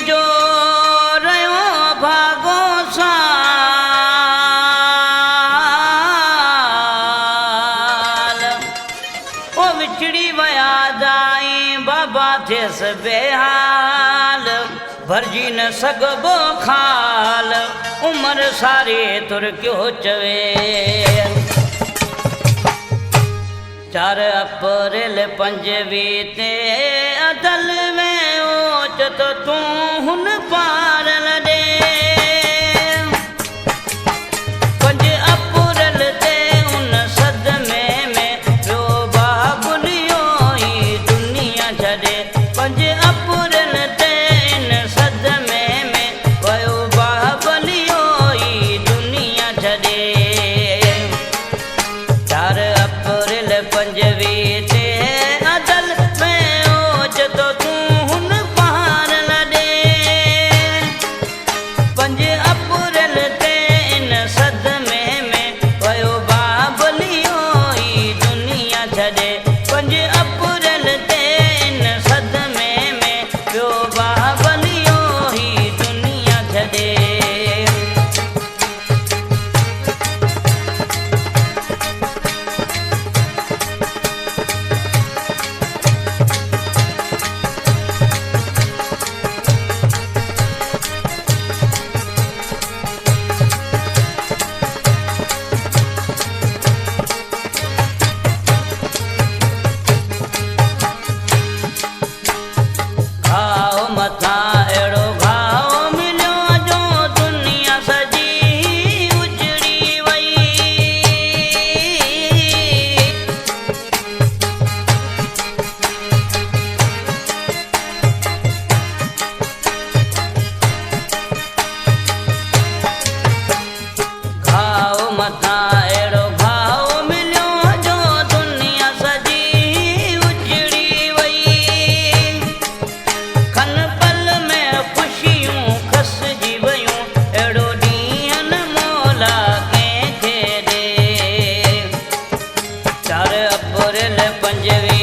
जो रहियो भागो साल ओ विछड़ी वया जाई बाबा थियस बेहाल भरजी न सघबो खाल उमर सारी तुर क्यों चवे 4 अप्रैल 25 ते अदल में ओच तो तू हुन पार लॾे 5 अप्रैल ते उन सदमे में पियो बाबुलियो ई दुनिया छॾे 5 अप्रैल ते इन सदमे में पियो बाबुलियो ई दुनिया छॾे 4 अप्रैल 25 ते अदल में ओच तो तू हुन पार लॾे 5 अप्रैल ते इन सदमे में पियो बाबुलियो ई दुनिया छॾे 5 अप्रैल ते इन सदमे में पियो बाबुलियो ई दुनिया छॾे घाव मथां अहिड़ो घाव मिलियो जो दुनिया सॼी उजड़ी वई घाव मथां अहिड़ो घाव मिलियो जो दुनिया सॼी उजड़ी वई खन पल में ख़ुशियूं खसिजी वयूं अहिड़ो ॾींहं न मौला कंहिंखे ॾे 4 अप्रैल 25